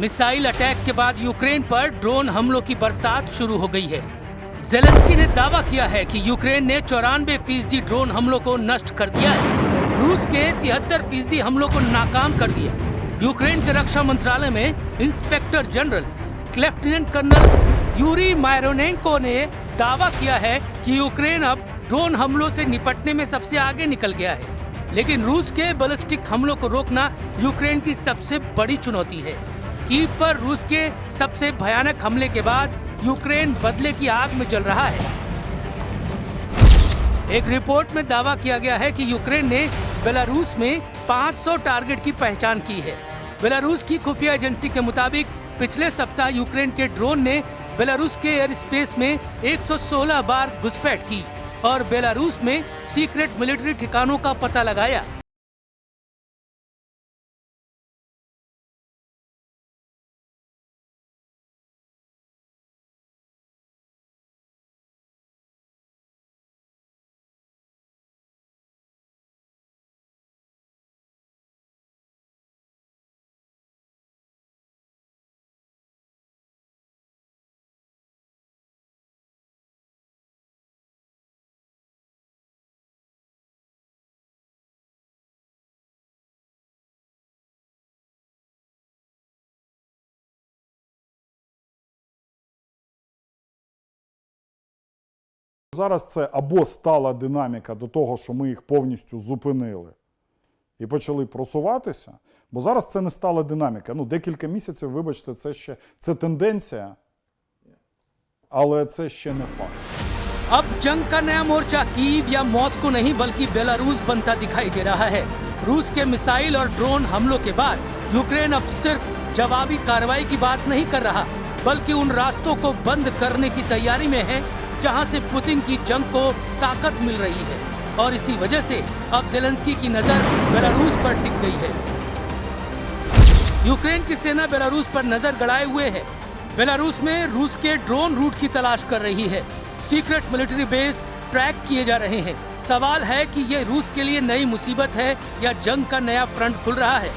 Missile attack के बाद Ukraine पर ड्रोन हमलों की बरसात शुरू हो गई है। ज़ेलेंस्की ने दावा किया है कि यूक्रेन ने 94% ड्रोन हमलों को नष्ट कर दिया है। रूस के 73% हमलों को नाकाम कर दिया। यूक्रेन के रक्षा मंत्रालय में inspector general lieutenant colonel Yuri Myronenko ने दावा किया है कि यूक्रेन अब ड्रोन हमलों से निपटने में सबसे आगे निकल गया है। लेकिन रूस के बैलिस्टिक हमलों को रोकना यूक्रेन की सबसे बड़ी चुनौती है। कीव पर रूस के सबसे भयानक हमले के बाद यूक्रेन बदले की आग में जल रहा है। एक रिपोर्ट में दावा किया गया है कि यूक्रेन ने बेलारूस में 500 टारगेट की पहचान की है। बेलारूस की खुफिया एजेंसी के मुताबिक पिछले सप्ताह यूक्रेन के ड्रोन ने बेलारूस के एयर स्पेस में 116 बार घुसपैठ की और बेलारूस में सीक्रेट मिलिट्री ठिकानों का पता लगाया। Зараз це або стала динаміка до того, що ми їх повністю зупинили і почали просуватися, бо зараз це не стала динаміка. Ну, декілька місяців, вибачте, це тенденція, але це ще не факт. अब जंग का नया मोर्चा कीव या मॉस्को नहीं बल्कि बेलारूस बनता दिखाई दे रहा है। रूस के मिसाइल और ड्रोन हमलों के बाद यूक्रेन अब सिर्फ जवाबी कार्रवाई की बात नहीं कर रहा, बल्कि उन रास्तों को बंद करने की तैयारी में है जहां से पुतिन की जंग को ताकत मिल रही है। और इसी वजह से अब ज़ेलेंस्की की नजर बेलारूस पर टिक गई है। यूक्रेन की सेना बेलारूस पर नजर गड़ाए हुए है। बेलारूस में रूस के ड्रोन रूट की तलाश कर रही है। सीक्रेट मिलिट्री बेस ट्रैक किए जा रहे हैं। सवाल है कि ये रूस के लिए नई मुसीबत है या जंग का नया फ्रंट खुल रहा है।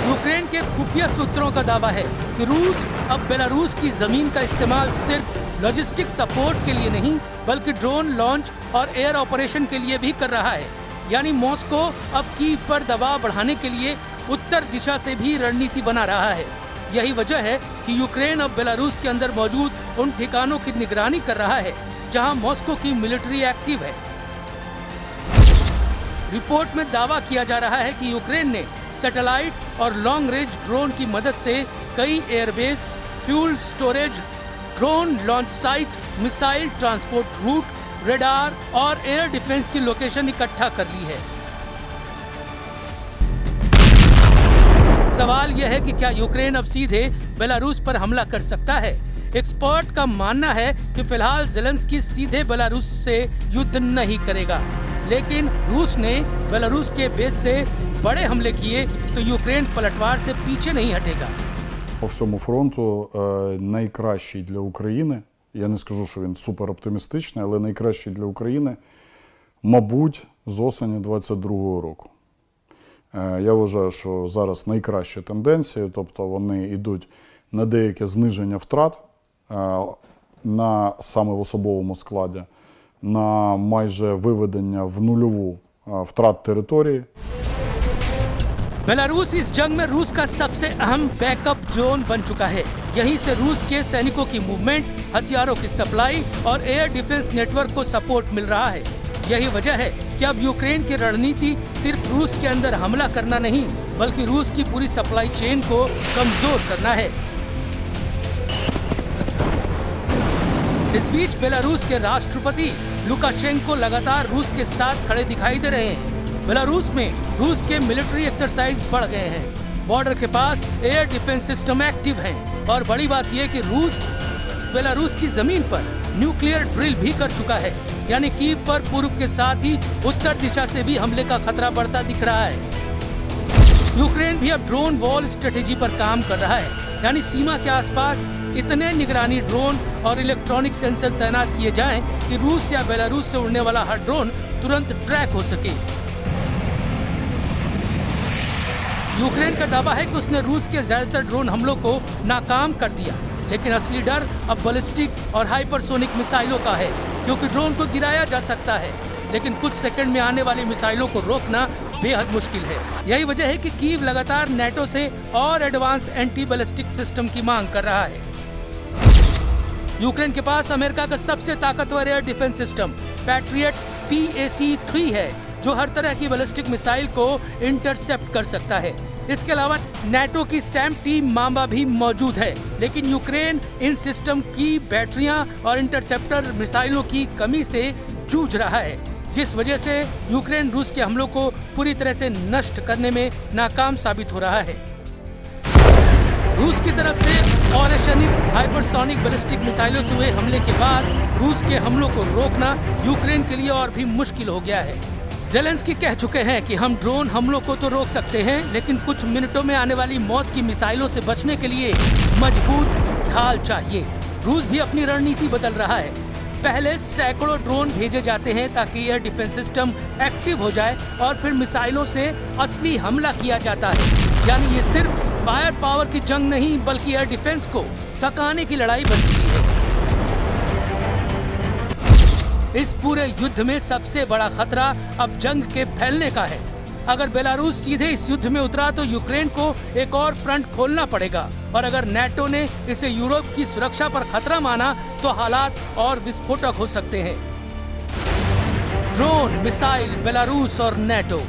यूक्रेन के खुफिया सूत्रों का दावा है कि रूस अब बेलारूस की जमीन का इस्तेमाल सिर्फ लॉजिस्टिक सपोर्ट के लिए नहीं बल्कि ड्रोन लॉन्च और एयर ऑपरेशन के लिए भी कर रहा है। यानी मॉस्को अब कीव पर दबाव बढ़ाने के लिए उत्तर दिशा से भी रणनीति बना रहा है। यही वजह है कि यूक्रेन अब बेलारूस के अंदर मौजूद उन ठिकानों की निगरानी कर रहा है जहां मॉस्को की मिलिट्री एक्टिव है। रिपोर्ट में दावा किया जा रहा है कि यूक्रेन ने सैटेलाइट और लॉन्ग रेंज ड्रोन की मदद से कई airbase, fuel storage, drone launch site, missile transport route, radar और एयर डिफेंस की लोकेशन इकट्ठा कर ली है। सवाल यह है कि क्या यूक्रेन अब सीधे बेलारूस पर हमला कर सकता है। एक्सपर्ट का मानना है कि फिलहाल ज़ेलेंस्की सीधे बेलारूस से युद्ध नहीं करेगा, लेकिन रूस ने बेलारूस के बेस से बड़े हमले किए तो यूक्रेन पलटवार से पीछे नहीं हटेगा। По всьому фронту найкращий для України, я не скажу, що він супер оптимістичний, але найкращий для України, мабуть, з осені 22-го року. Я вважаю, що зараз найкращі тенденції, тобто вони йдуть на деяке зниження втрат саме в особовому складі, на майже виведення в нульову втрат території. बेलारूस इस जंग में रूस का सबसे अहम बैकअप जोन बन चुका है। यहीं से रूस के सैनिकों की मूवमेंट, हथियारों की सप्लाई और एयर डिफेंस नेटवर्क को सपोर्ट मिल रहा है। यही वजह है कि अब यूक्रेन की रणनीति सिर्फ रूस के अंदर हमला करना नहीं बल्कि रूस की पूरी सप्लाई चेन को कमजोर करना है। इस बीच बेलारूस के राष्ट्रपति लुकाशेंको लगातार रूस के साथ खड़े दिखाई दे रहे हैं। बेलारूस में रूस के मिलिट्री एक्सरसाइज बढ़ गए हैं। बॉर्डर के पास एयर डिफेंस सिस्टम एक्टिव हैं और बड़ी बात यह कि रूस बेलारूस की जमीन पर न्यूक्लियर ड्रिल भी कर चुका है। यानी कीव पर पूर्व के साथ ही उत्तर दिशा से भी हमले का खतरा बढ़ता दिख रहा है। यूक्रेन भी अब ड्रोन वॉल स्ट्रेटेजी पर काम कर रहा है, यानी सीमा के आसपास इतने निगरानी ड्रोन और इलेक्ट्रॉनिक सेंसर तैनात किए जाएं कि रूस या बेलारूस से उड़ने वाला हर ड्रोन तुरंत ट्रैक हो सके। यूक्रेन का दावा है कि उसने रूस के ज्यादातर ड्रोन हमलों को नाकाम कर दिया, लेकिन असली डर अब बैलिस्टिक और हाइपरसोनिक मिसाइलों का है, क्योंकि ड्रोन को गिराया जा सकता है, लेकिन कुछ सेकंड में आने वाली मिसाइलों को रोकना बेहद मुश्किल है। यही वजह है कि कीव लगातार नेटो से और एडवांस एंटी बैलिस्टिक सिस्टम की मांग कर रहा है। यूक्रेन के पास अमेरिका का सबसे ताकतवर air defence system patriot PAC-3 है, जो हर तरह की बैलिस्टिक मिसाइल को इंटरसेप्ट कर सकता है। इसके अलावा नेटो की सैम-T मांबा भी मौजूद है, लेकिन यूक्रेन इन सिस्टम की बैटरियां और इंटरसेप्टर मिसाइलों की कमी से जूझ रहा है, जिस वजह से यूक्रेन रूस के हमलों को पूरी तरह से नष्ट करने में नाकाम साबित हो रहा है। रूस की तरफ से ऑपरेशनिक हाइपरसोनिक बैलिस्टिक मिसाइलों से हुए हमले के बाद रूस के हमलों को रोकना यूक्रेन के लिए और भी मुश्किल हो गया है। ज़ेलेंस्की कह चुके हैं कि हम ड्रोन हमलों को तो रोक सकते हैं, लेकिन कुछ मिनटों में आने वाली मौत की मिसाइलों से बचने के लिए मजबूत ढाल चाहिए। रूस भी अपनी रणनीति बदल रहा है। पहले सैकड़ों ड्रोन भेजे जाते हैं ताकि एयर डिफेंस सिस्टम एक्टिव हो जाए और फिर मिसाइलों से असली हमला किया जाता है। यानी ये सिर्फ फायर पावर की जंग नहीं, बल्कि एयर डिफेंस को थकाने की लड़ाई बन चुकी है। इस पूरे युद्ध में सबसे बड़ा खतरा अब जंग के फैलने का है। अगर बेलारूस सीधे इस युद्ध में उतरा तो यूक्रेन को एक और फ्रंट खोलना पड़ेगा, और अगर नेटो ने इसे यूरोप की सुरक्षा पर खतरा माना तो हालात और विस्फोटक हो सकते हैं। ड्रोन, मिसाइल, बेलारूस और नेटो।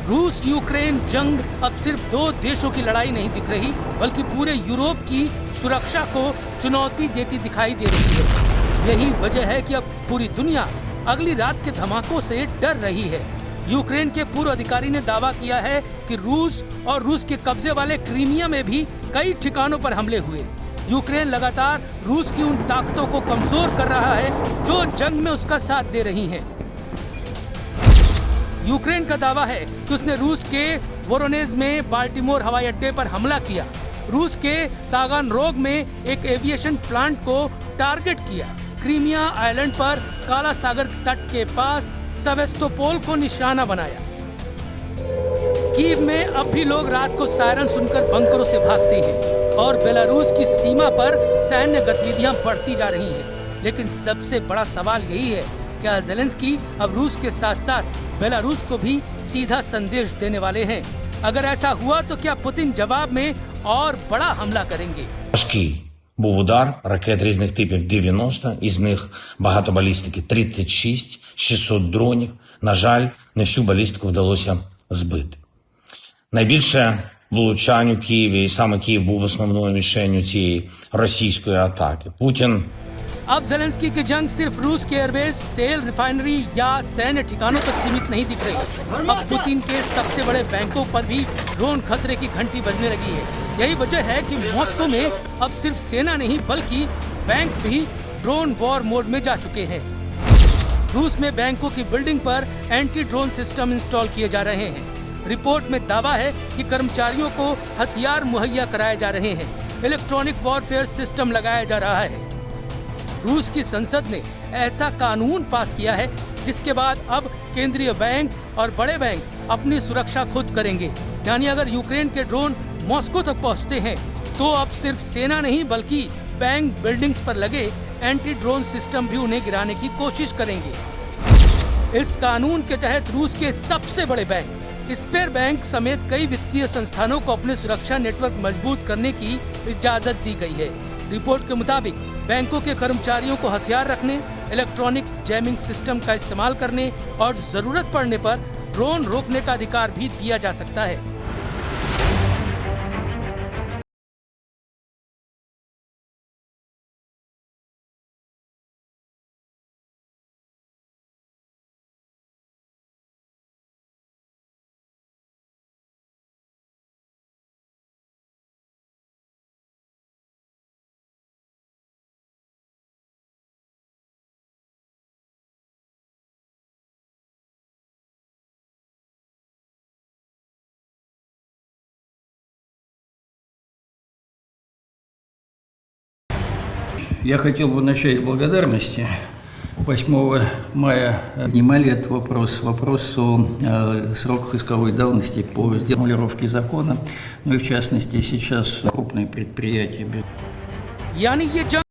रूस यूक्रेन जंग अब सिर्फ दो देशों की लड़ाई नहीं दिख रही, बल्कि पूरे यूरोप की सुरक्षा को चुनौती देती दिखाई दे रही है। यही वजह है कि अब पूरी दुनिया अगली रात के धमाकों से डर रही है। यूक्रेन के पूर्व अधिकारी ने दावा किया है कि रूस और रूस के कब्जे वाले क्रीमिया में भी कई ठिकानों पर हमले हुए। यूक्रेन लगातार रूस की उन ताकतों को कमजोर कर रहा है जो जंग में उसका साथ दे रही हैं। यूक्रेन का दावा है कि उसने रूस के वोरोनेज में बाल्टीमोर हवाई अड्डे पर हमला किया, रूस के तागानरोग में एक एविएशन प्लांट को टारगेट किया, क्रीमिया आइलैंड पर काला सागर तट के पास सेवेस्तोपोल को निशाना बनाया। कीव में अब भी लोग रात को सायरन सुनकर बंकरों से भागते हैं और बेलारूस की सीमा पर सैन्य गतिविधियां बढ़ती जा रही हैं। लेकिन सबसे बड़ा सवाल यही है, क्या ज़ेलेंस्की अब रूस के साथ साथ बेलारूस को भी सीधा संदेश देने वाले हैं? अगर ऐसा हुआ तो क्या पुतिन जवाब में और बड़ा हमला करेंगे? Був удар ракет різних типів 90, із них багато балістики 36, 600 дронів. На жаль, не всю балістику вдалося збити. Найбільше влучань у Києві, і саме Київ був основною мішенью цієї російської атаки. Путін अब ज़ेलेंस्की की जंग सिर्फ रूस के एयरबेस, तेल रिफाइनरी या सैन्य ठिकानों तक सीमित नहीं दिख रही। अब पुतिन के सबसे बड़े बैंकों पर भी ड्रोन खतरे की घंटी बजने लगी है। यही वजह है कि मॉस्को में अब सिर्फ सेना नहीं, बल्कि बैंक भी ड्रोन वॉर मोड में जा चुके हैं। रूस में बैंकों की बिल्डिंग पर एंटी ड्रोन सिस्टम इंस्टॉल किए जा रहे हैं। रिपोर्ट में दावा है कि कर्मचारियों को हथियार मुहैया कराए जा रहे हैं, इलेक्ट्रॉनिक वॉरफेयर सिस्टम लगाया जा रहा है। रूस की संसद ने ऐसा कानून पास किया है जिसके बाद अब केंद्रीय बैंक और बड़े बैंक अपनी सुरक्षा खुद करेंगे। यानी अगर यूक्रेन के ड्रोन मॉस्को तक पहुंचते हैं तो अब सिर्फ सेना नहीं, बल्कि बैंक बिल्डिंग्स पर लगे एंटी ड्रोन सिस्टम भी उन्हें गिराने की कोशिश करेंगे। इस कानून के तहत रूस के सबसे बड़े बैंक, स्पेयर बैंक समेत कई वित्तीय संस्थानों को अपने सुरक्षा नेटवर्क मजबूत करने की इजाजत दी गई है। रिपोर्ट के मुताबिक बैंकों के कर्मचारियों को हथियार रखने, इलेक्ट्रॉनिक जैमिंग सिस्टम का इस्तेमाल करने और जरूरत पड़ने पर ड्रोन रोकने का अधिकार भी दिया जा सकता है। Я хотел бы начать с благодарности 8 мая поднимали этот вопрос о сроках исковой давности по формулировке закона, ну и в частности сейчас крупные предприятия. यानी ये जंग